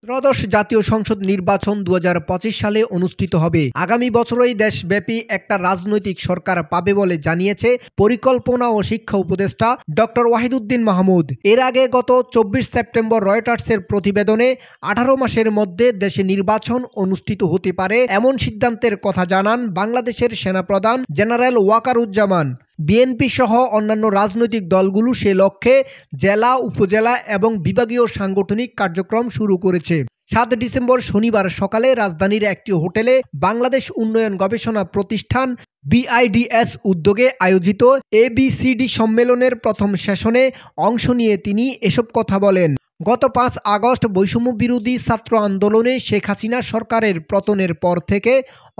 ত্রয়োদশ জাতীয় সংসদ নির্বাচন ২০২৫ সালে অনুষ্ঠিত হবে। আগামী বছরই দেশব্যাপী একটা রাজনৈতিক সরকার পাবে বলে জানিয়েছে পরিকল্পনা ও শিক্ষা উপদেষ্টা ডক্টর ওয়াহিদুদ্দিন মাহমুদ। এর আগে গত ২৪ সেপ্টেম্বর রয়টার্সের প্রতিবেদনে ১৮ মাসের মধ্যে দেশে নির্বাচন অনুষ্ঠিত হতে পারে এমন সিদ্ধান্তের কথা জানান বাংলাদেশের সেনাপ্রধান জেনারেল ওয়াকারুজ্জামান। বিএনপি সহ অন্যান্য রাজনৈতিক দলগুলো সে লক্ষ্যে জেলা, উপজেলা এবং বিভাগীয় সাংগঠনিক কার্যক্রম শুরু করেছে। ৭ ডিসেম্বর শনিবার সকালে রাজধানীর একটি হোটেলে বাংলাদেশ উন্নয়ন গবেষণা প্রতিষ্ঠান BIDS উদ্যোগে আয়োজিত ABCD সম্মেলনের প্রথম সেশনে অংশ নিয়ে তিনি এসব কথা বলেন। গত ৫ আগস্ট বৈষম্য বিরোধী ছাত্র আন্দোলনে শেখ হাসিনা সরকারের পতনের পর থেকে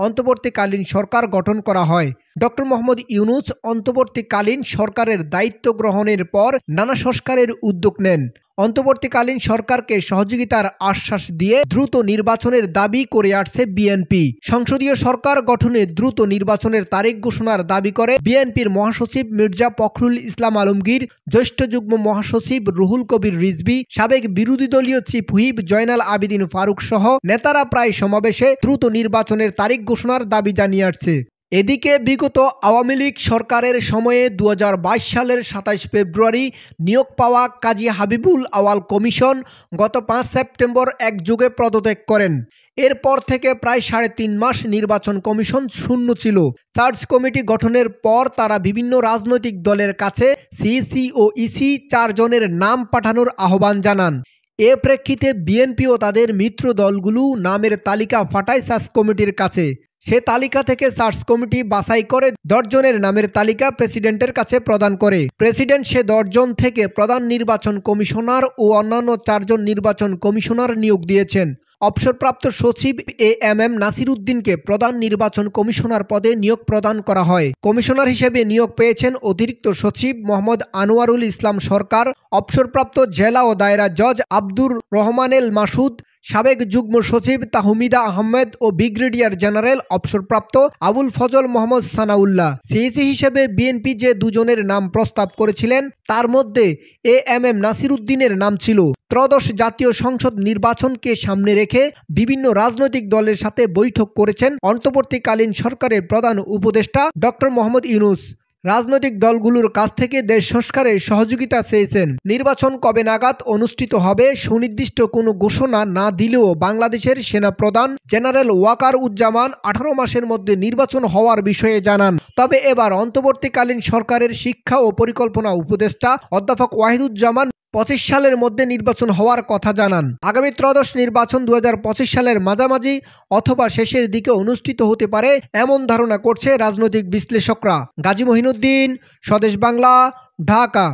অন্তর্বর্তীকালীন সরকার গঠন করা হয়। ডক্টর মোহাম্মদ ইউনূস অন্তর্বর্তীকালীন সরকারের দায়িত্ব গ্রহণের পর নানা সংস্কারের উদ্যোগ নেন। অন্তর্বর্তীকালীন সরকারকে সহযোগিতার আশ্বাস দিয়ে দ্রুত নির্বাচনের দাবি করে আসছে বিএনপি। সংসদীয় সরকার গঠনে দ্রুত নির্বাচনের তারিখ ঘোষণার দাবি করে বিএনপির মহাসচিব মির্জা ফখরুল ইসলাম আলমগীর, জ্যেষ্ঠ যুগ্ম মহাসচিব রুহুল কবির রিজভী, সাবেক বিরোধী দলীয় চিফ হুইপ জয়নাল আবেদিন ফারুক সহ নেতারা প্রায় সমাবেশে দ্রুত নির্বাচনের তারিখ ঘোষণার দাবি জানিয়ে আসছে। এদিকে বিগত আওয়ামী লীগ সরকারের সময়ে ২০২২ সালের ২৭ ফেব্রুয়ারি নিয়োগ পাওয়া কাজী হাবিবুল আওয়াল কমিশন গত ৫ সেপ্টেম্বর একযোগে পদত্যাগ করেন। এরপর থেকে প্রায় ৩.৫ মাস নির্বাচন কমিশন শূন্য ছিল। সার্চ কমিটি গঠনের পর তারা বিভিন্ন রাজনৈতিক দলের কাছে সিইসি ও ইসি ৪ জনের নাম পাঠানোর আহ্বান জানান। এ প্রেক্ষিতে বিএনপি ও তাদের মিত্র দলগুলো নামের তালিকা পাঠায় সার্চ কমিটির কাছে। সে তালিকা থেকে সার্চ কমিটি বাছাই করে ১০ জনের নামের তালিকা প্রেসিডেন্টের কাছে প্রদান করে। প্রেসিডেন্ট সে ১০ জন থেকে প্রধান নির্বাচন কমিশনার ও অন্যান্য ৪ জন নির্বাচন কমিশনার নিয়োগ দিয়েছেন। অবসরপ্রাপ্ত সচিব AM নাসির উদ্দিনকে প্রধান নির্বাচন কমিশনার পদে নিয়োগ প্রদান করা হয়। কমিশনার হিসেবে নিয়োগ পেয়েছেন অতিরিক্ত সচিব মোহাম্মদ আনোয়ারুল ইসলাম সরকার, অবসরপ্রাপ্ত জেলা ও দায়রা জজ আব্দুর রহমানেল মাসুদ, সাবেক যুগ্ম সচিব তাহমিদা আহমেদ ও ব্রিগেডিয়ার জেনারেল অবসরপ্রাপ্ত আবুল ফজল মোহাম্মদ সানাউল্লাহ। সিইসি হিসেবে বিএনপি যে ২ জনের নাম প্রস্তাব করেছিলেন তার মধ্যে AM নাসির উদ্দিনের নাম ছিল। ত্রয়োদশ জাতীয় সংসদ নির্বাচনকে সামনে রেখে বিভিন্ন রাজনৈতিক দলের সাথে বৈঠক করেছেন অন্তর্বর্তীকালীন সরকারের প্রধান উপদেষ্টা ডক্টর মোহাম্মদ ইউনূস। রাজনৈতিক দলগুলোর কাছ থেকে দেশ সংস্কারে সহযোগিতা চেয়েছেন। নির্বাচন কবে নাগাদ অনুষ্ঠিত হবে সুনির্দিষ্ট কোনো ঘোষণা না দিলেও বাংলাদেশের সেনাপ্রধান জেনারেল ওয়াকারুজ্জামান ১৮ মাসের মধ্যে নির্বাচন হওয়ার বিষয়ে জানান। তবে এবার অন্তর্বর্তীকালীন সরকারের শিক্ষা ও পরিকল্পনা উপদেষ্টা অধ্যাপক ওয়াহিদুজ্জামান ২৫ সালের মধ্যে নির্বাচন হওয়ার কথা জানান। আগামী ত্রয়োদশ নির্বাচন ২০২৫ সালের মাঝামাঝি অথবা শেষের দিকে অনুষ্ঠিত হতে পারে এমন ধারণা করছে রাজনৈতিক বিশ্লেষকরা। গাজী মঈনুদ্দিন, স্বদেশ বাংলা, ঢাকা।